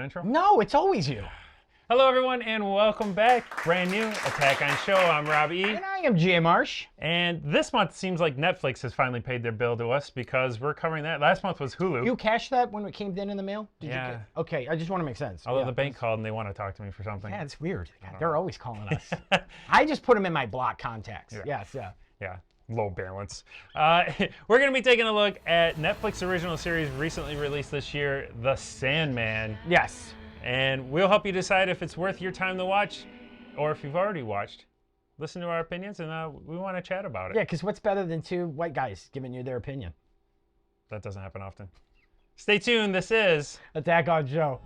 an intro? No, it's always you. Hello, everyone, and welcome back. Brand new Attack on Show. I'm Rob E. And I am J Marsh. And this month seems like Netflix has finally paid their bill to us because we're covering that. Last month was Hulu. You cashed that when it came in the mail? Yeah. Okay, I just want to make sense. Although the bank called and they want to talk to me for something. Yeah, it's weird. God, they're always calling us. I just put them in my block contacts. Yeah. Yes, yeah. Yeah, low balance. We're going to be taking a look at Netflix original series recently released this year, The Sandman. Yes. And we'll help you decide if it's worth your time to watch or if you've already watched. Listen to our opinions, and we want to chat about it. Yeah, because what's better than two white guys giving you their opinion? That doesn't happen often. Stay tuned. This is Attack on Show.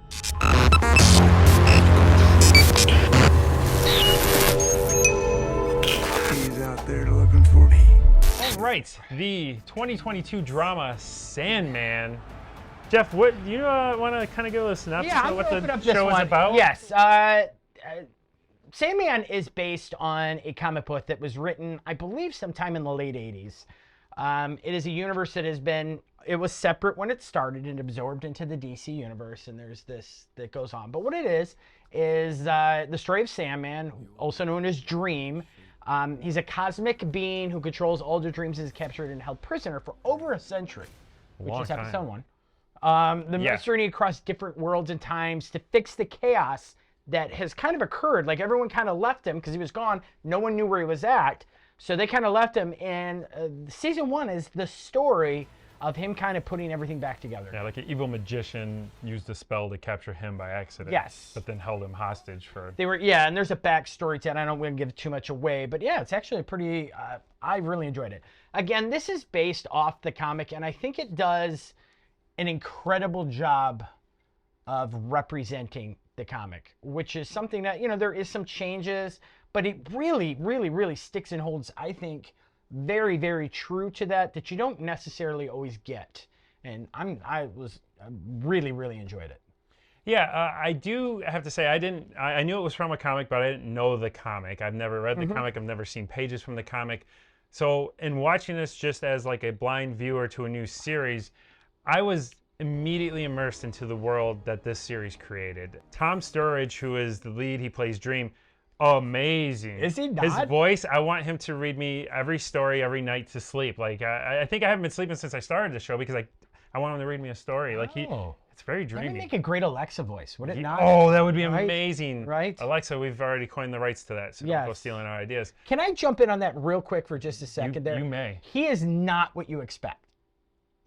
He's out there looking for me. all right. The 2022 drama Sandman. Jeff, what you want to kind of give us a synopsis of what the show is about? Yes. Sandman is based on a comic book that was written, I believe, sometime in the late 80s. It is a universe that it was separate when it started and absorbed into the DC universe, and there's this that goes on. But what it is the story of Sandman, also known as Dream. He's a cosmic being who controls all the dreams and is captured and held prisoner for over a century, which is episode 1. The journey across different worlds and times to fix the chaos that has kind of occurred. Like, everyone kind of left him because he was gone. No one knew where he was at. So they kind of left him. And season 1 is the story of him kind of putting everything back together. Yeah, like an evil magician used a spell to capture him by accident. Yes. But then held him hostage for... And there's a backstory to it. I don't want to give too much away. But yeah, it's actually a pretty... I really enjoyed it. Again, this is based off the comic, and I think it does an incredible job of representing the comic, which is something that, there is some changes, but it really, really, really sticks and holds, I think, very, very true to that you don't necessarily always get. And I really, really enjoyed it. Yeah, I do have to say, I knew it was from a comic, but I didn't know the comic. I've never read the comic. I've never seen pages from the comic. So in watching this just as like a blind viewer to a new series, I was immediately immersed into the world that this series created. Tom Sturridge, who is the lead, he plays Dream. Amazing. Is he not? His voice, I want him to read me every story every night to sleep. Like, I think I haven't been sleeping since I started the show because I want him to read me a story. Like, it's very dreamy. That would make a great Alexa voice, would it not? Oh, that would be amazing. Right? Alexa, we've already coined the rights to that, so don't go stealing our ideas. Can I jump in on that real quick for just a second there? You may. He is not what you expect.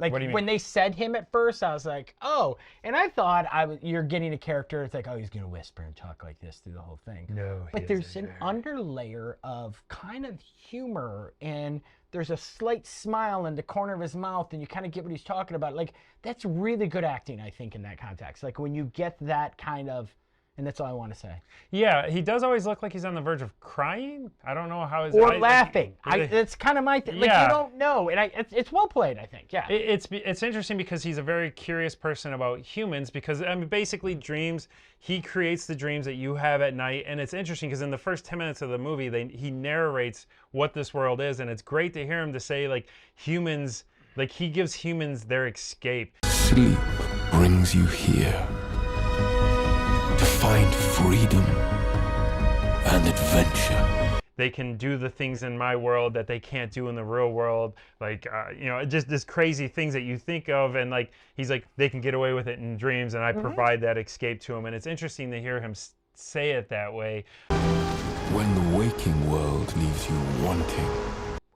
Like, what do you mean? When they said him at first, I was like, oh. And I thought you're getting a character, it's like, oh, he's going to whisper and talk like this through the whole thing. No, but there's an underlayer of kind of humor, and there's a slight smile in the corner of his mouth, and you kind of get what he's talking about. Like, that's really good acting, I think, in that context. Like, when you get that kind of... And that's all I want to say. Yeah, he does always look like he's on the verge of crying. I don't know how his or eyes, laughing. That's kind of my thing. Like, you don't know, and it's well played, I think. Yeah. It's interesting because he's a very curious person about humans. Because basically, dreams. He creates the dreams that you have at night, and it's interesting because in the first 10 minutes of the movie, he narrates what this world is, and it's great to hear him to say like humans, like he gives humans their escape. Sleep brings you here. To find freedom and adventure. They can do the things in my world that they can't do in the real world. Like, just this crazy things that you think of. And like, he's like, they can get away with it in dreams. And I provide that escape to him. And it's interesting to hear him say it that way. When the waking world leaves you wanting.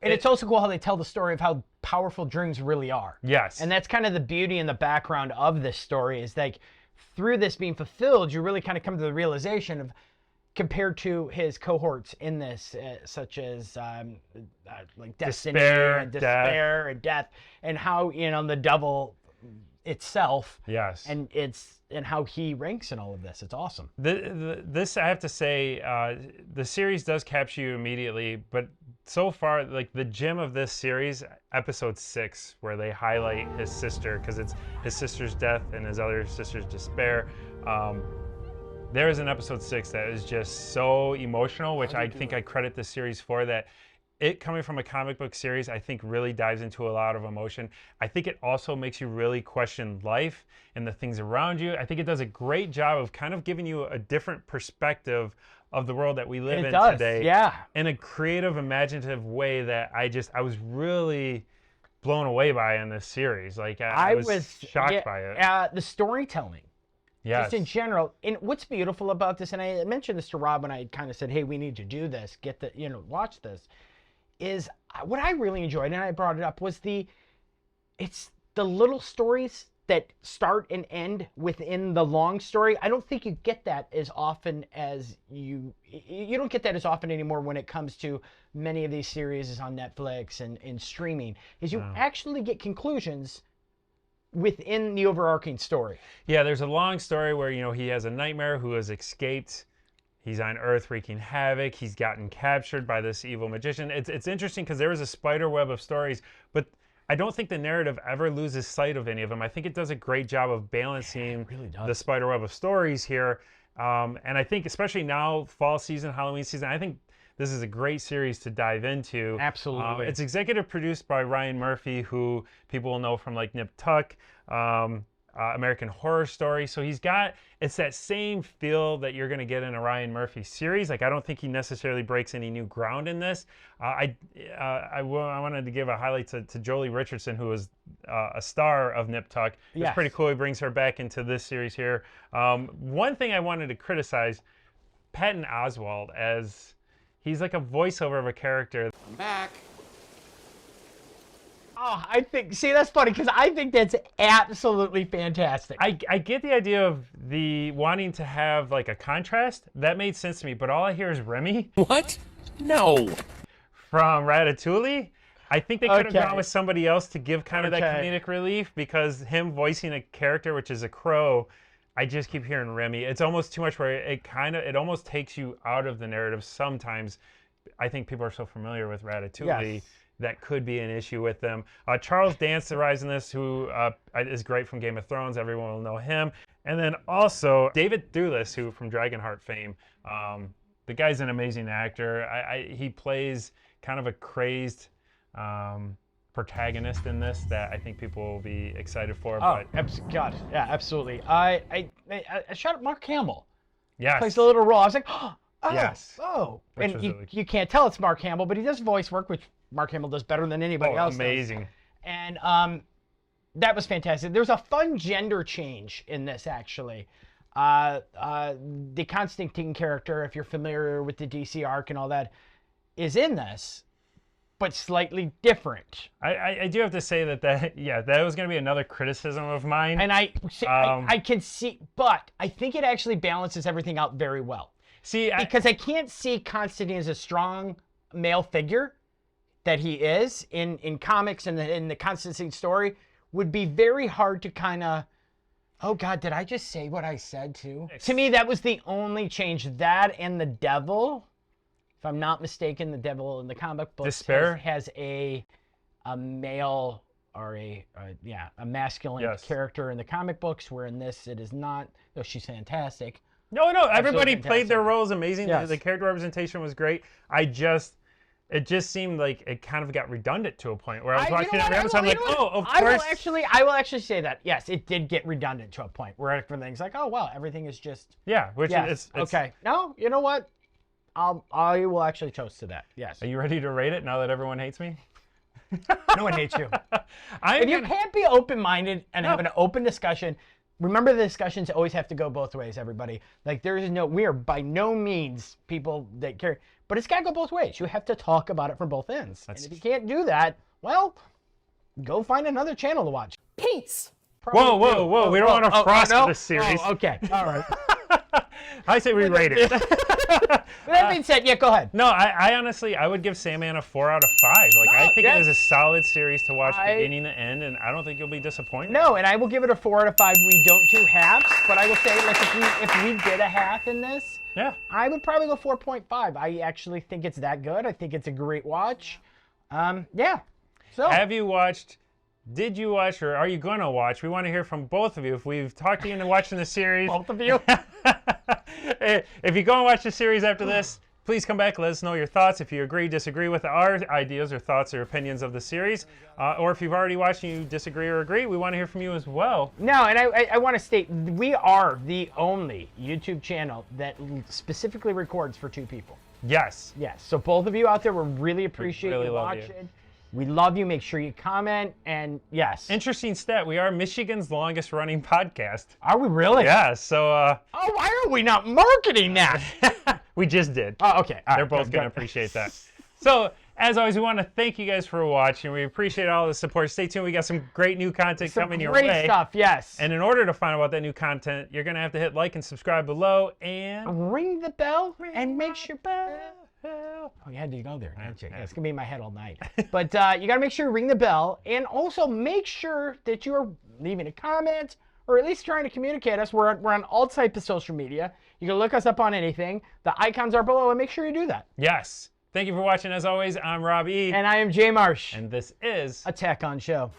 And it's also cool how they tell the story of how powerful dreams really are. Yes. And that's kind of the beauty and the background of this story is like, through this being fulfilled, you really kind of come to the realization of, compared to his cohorts in this, such as like Destiny, Despair, and Death, and how the devil itself, and how he ranks in all of this. It's awesome. This I have to say, the series does capture you immediately, but so far, like the gem of this series, episode 6, where they highlight his sister, because it's his sister's death and his other sister's despair. There is an episode 6 that is just so emotional, which I think I credit the series for, that it coming from a comic book series, I think really dives into a lot of emotion. I think it also makes you really question life and the things around you. I think it does a great job of kind of giving you a different perspective of the world that we live in today, yeah, in a creative, imaginative way that I was really blown away by in this series. Like I was shocked by it. The storytelling, just in general. And what's beautiful about this, and I mentioned this to Rob when I kind of said, "Hey, we need to do this. Get the, watch this." Is what I really enjoyed, and I brought it up, was it's the little stories that start and end within the long story. I don't think you get that as often as you don't get that as often anymore when it comes to many of these series on Netflix and streaming, is you actually get conclusions within the overarching story. Yeah, there's a long story where, he has a nightmare who has escaped. He's on Earth wreaking havoc. He's gotten captured by this evil magician. It's interesting because there is a spider web of stories, but I don't think the narrative ever loses sight of any of them. I think it does a great job of balancing the spider web of stories here. And I think especially now, fall season, Halloween season, I think this is a great series to dive into. Absolutely. It's executive produced by Ryan Murphy, who people will know from like Nip Tuck, American Horror Story. So it's that same feel that you're going to get in a Ryan Murphy series. Like, I don't think he necessarily breaks any new ground in this. I wanted to give a highlight to Jolie Richardson, who was a star of Nip Tuck. It's pretty cool. He brings her back into this series here. One thing I wanted to criticize, Patton Oswalt, as he's like a voiceover of a character. I'm back. Oh, that's funny, because I think that's absolutely fantastic. I get the idea of the wanting to have like a contrast. That made sense to me, but all I hear is Remy. What? No. From Ratatouille. I think they could have gone with somebody else to give kind of that comedic relief, because him voicing a character, which is a crow, I just keep hearing Remy. It's almost too much where it almost takes you out of the narrative sometimes. I think people are so familiar with Ratatouille. Yes. That could be an issue with them. Charles Dance arrives in this, who is great from Game of Thrones. Everyone will know him. And then also David Thewlis, who from Dragonheart fame. The guy's an amazing actor. He plays kind of a crazed protagonist in this that I think people will be excited for. God, yeah, absolutely. I shot at Mark Hamill. Yes. Plays a little role. I was like, oh, yes. And you can't tell it's Mark Hamill, but he does voice work, which Mark Hamill does better than anybody else. Amazing. And that was fantastic. There's a fun gender change in this, actually. The Constantine character, if you're familiar with the DC arc and all that, is in this, but slightly different. I do have to say that was going to be another criticism of mine. And I can see, but I think it actually balances everything out very well. Because I can't see Constantine as a strong male figure that he is in comics and in the Constantine story. Would be very hard to kind of, oh God, did I just say what I said too? To me, that was the only change. That and the devil, if I'm not mistaken, the devil in the comic books has a male or a masculine character in the comic books, where in this it is not. Though she's fantastic. No, everybody played their roles amazing. Yes. The character representation was great. It just seemed like it kind of got redundant to a point where I was watching it, and I'm like, oh, of course. I will actually say that, yes, it did get redundant to a point where everything's like, oh, wow, everything is just... Yeah, it's okay. No, you know what? I will actually toast to that, yes. Are you ready to rate it now that everyone hates me? No one hates you. You can't be open-minded and have an open discussion. Remember, the discussions always have to go both ways, everybody. Like, we are by no means people that care... But it's got to go both ways. You have to talk about it from both ends. And if you can't do that, well, go find another channel to watch. Peace. Whoa. We don't want to frost this series. Oh, okay. All right. I say we rate it. With that being said, go ahead. No, I honestly, I would give Sandman a 4 out of 5. I think it is a solid series to watch beginning to end, and I don't think you'll be disappointed. No, and I will give it a 4 out of 5. We don't do halves, but I will say, like, if we did a half in this, I would probably go 4.5. I actually think it's that good. I think it's a great watch. So, did you watch, or are you going to watch? We want to hear from both of you. If we've talked to you into watching the series. Both of you. If you go and watch the series after this, Please come back, let us know your thoughts if you agree, disagree with our ideas or thoughts or opinions of the series. Or if you've already watched and you disagree or agree, we want to hear from you as well. No, and I want to state, we are the only YouTube channel that specifically records for 2 people. Yes. Yes, so both of you out there, we really appreciate really you love you. watching. We love you. Make sure you comment, and yes. Interesting stat, we are Michigan's longest running podcast. Are we really? Yeah, so Oh, why are we not marketing that? we just did. Oh, okay. All They're right, both good, going to good. appreciate that. So, as always, we want to thank you guys for watching. We appreciate all the support. Stay tuned. We got some great new content Some coming your great way. stuff, yes. And in order to find out about that new content, you're going to have to hit like and subscribe below and ring the bell and make sure. Oh, you had to go there, didn't you? Yeah, it's gonna be in my head all night. But you gotta make sure you ring the bell, and also make sure that you are leaving a comment or at least trying to communicate us. We're on all types of social media. You can look us up on anything. The icons are below, and make sure you do that. yes. Thank you for watching. As always, I'm Rob E. And I am J Marsh. And this is Attack on Show.